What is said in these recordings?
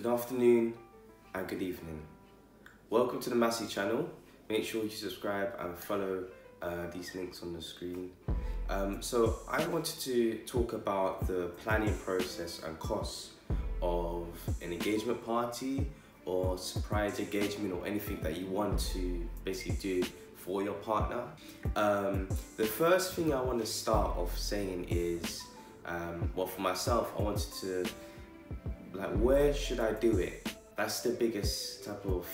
Good afternoon and good evening. Welcome to the Massey channel. Make sure you subscribe and follow these links on the screen. So I wanted to talk about the planning process and costs of an engagement party or surprise engagement or anything that you want to basically do for your partner. The first thing I want to start off saying is, well, for myself, I wanted to, where should I do it? That's the biggest type of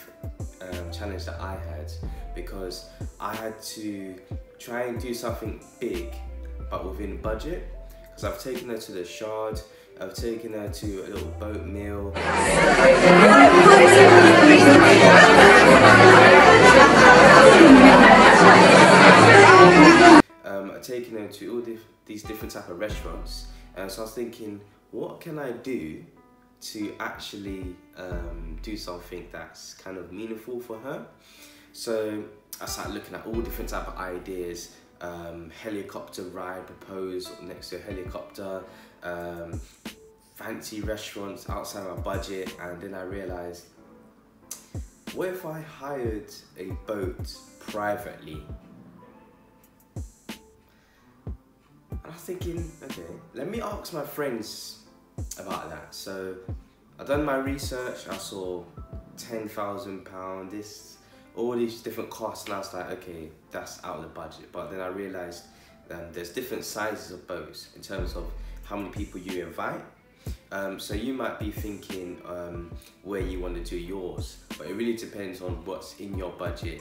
challenge that I had, because I had to try and do something big but within budget, because I've taken her to the Shard, I've taken her to a little boat meal. I've taken her to all these different type of restaurants, and so I was thinking, what can I do to actually do something that's kind of meaningful for her? So I started looking at all different type of ideas. Helicopter ride proposed next to a helicopter, fancy restaurants outside my budget, and then I realized, what if I hired a boat privately? And I was thinking, okay, let me ask my friends about that. So I done my research, I saw £10,000, all these different costs, and I was like, okay, that's out of the budget. But then I realized there's different sizes of boats in terms of how many people you invite. So you might be thinking where you want to do yours, but it really depends on what's in your budget.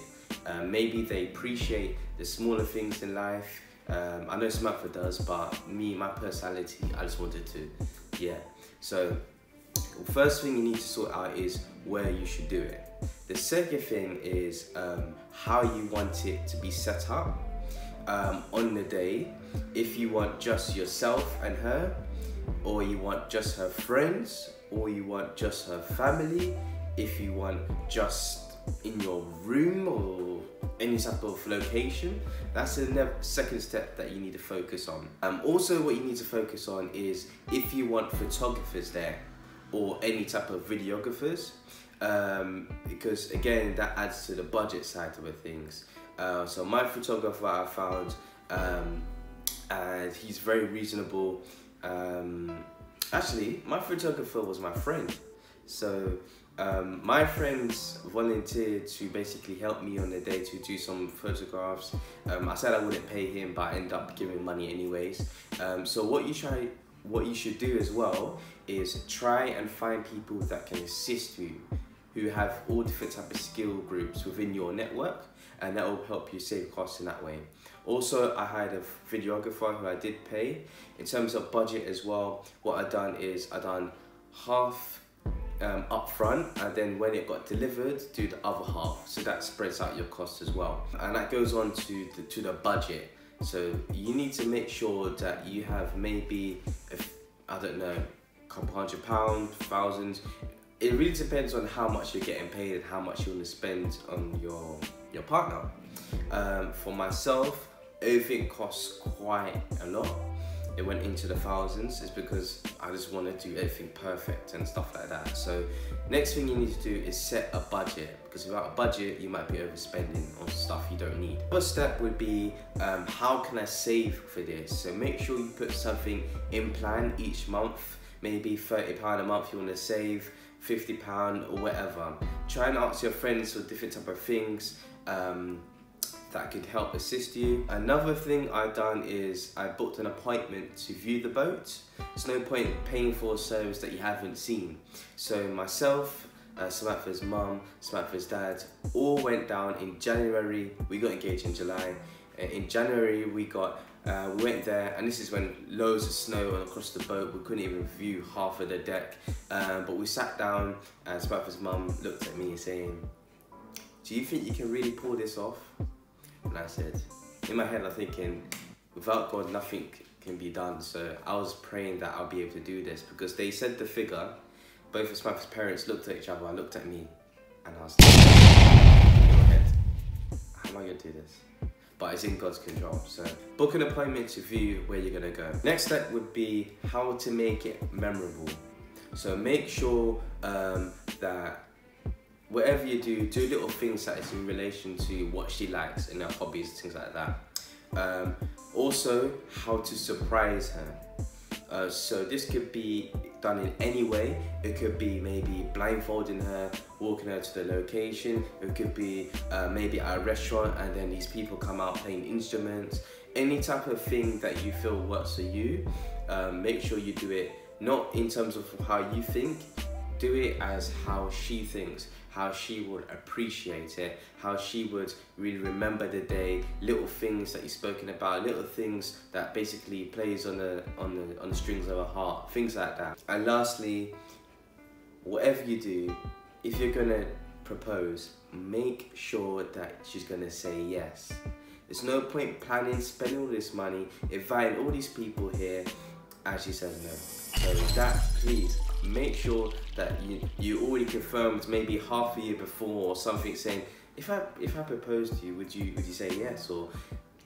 Maybe they appreciate the smaller things in life. I know Samantha does, but me, my personality, I just wanted to, yeah. So first thing you need to sort out is where you should do it. The second thing is how you want it to be set up on the day. If you want just yourself and her, or you want just her friends, or you want just her family, if you want just in your room or any type of location, that's the second step that you need to focus on. Also, what you need to focus on is if you want photographers there or any type of videographers, because again, that adds to the budget side of things. So my photographer I found, and he's very reasonable. Actually, my photographer was my friend. So my friends volunteered to basically help me on the day to do some photographs. I said I wouldn't pay him, but I ended up giving money anyways. So what you should do as well is try and find people that can assist you, who have all different type of skill groups within your network, and that will help you save costs in that way. Also, I hired a videographer who I did pay. In terms of budget as well, what I done is I done half up front, and then when it got delivered, do the other half, so that spreads out your costs as well, and that goes on to the budget. So you need to make sure that you have maybe, I don't know, a couple £100, thousands. It really depends on how much you're getting paid and how much you want to spend on your partner. For myself, everything costs quite a lot. It went into the thousands. It's because I just want to do everything perfect and stuff like that. So next thing you need to do is set a budget, because without a budget you might be overspending on stuff you don't need. First step would be, how can I save for this? So make sure you put something in plan each month. Maybe £30 a month you want to save, £50 or whatever. Try and ask your friends for different type of things that could help assist you. Another thing I've done is I booked an appointment to view the boat. There's no point paying for a service that you haven't seen. So myself, Samantha's mum, Samantha's dad, all went down in January. We got engaged in July. In January we went there, and this is when loads of snow across the boat. We couldn't even view half of the deck, but we sat down, and Samantha's mum looked at me saying, "Do you think you can really pull this off?" And I said, in my head I'm thinking, without God nothing can be done. So I was praying that I'll be able to do this, because they said the figure. Both of Samantha's parents looked at each other, and looked at me, and I was like, in my head, how am I going to do this? But it's in God's control. So book an appointment to view where you're going to go. Next step would be how to make it memorable. So make sure that whatever you do little things that is in relation to what she likes and her hobbies, things like that. Also, how to surprise her. So this could be done in any way. It could be maybe blindfolding her, walking her to the location. It could be maybe at a restaurant and then these people come out playing instruments. Any type of thing that you feel works for you, make sure you do it not in terms of how you think, do it as how she thinks, how she would appreciate it, how she would really remember the day, little things that you've spoken about, little things that basically plays on the strings of her heart, things like that. And lastly, whatever you do, if you're gonna propose, make sure that she's gonna say yes. There's no point planning, spending all this money, inviting all these people here, and she says no. So that, please, make sure that you already confirmed maybe half a year before or something, saying, if I proposed to you, would you say yes? Or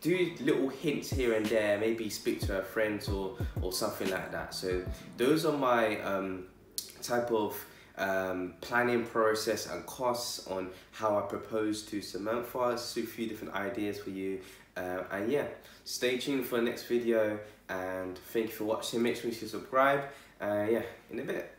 do little hints here and there, maybe speak to her friends or something like that. So those are my type of planning process and costs on how I propose to Samantha. So a few different ideas for you, and yeah, stay tuned for the next video, and thank you for watching. Make sure you subscribe, yeah, in a bit.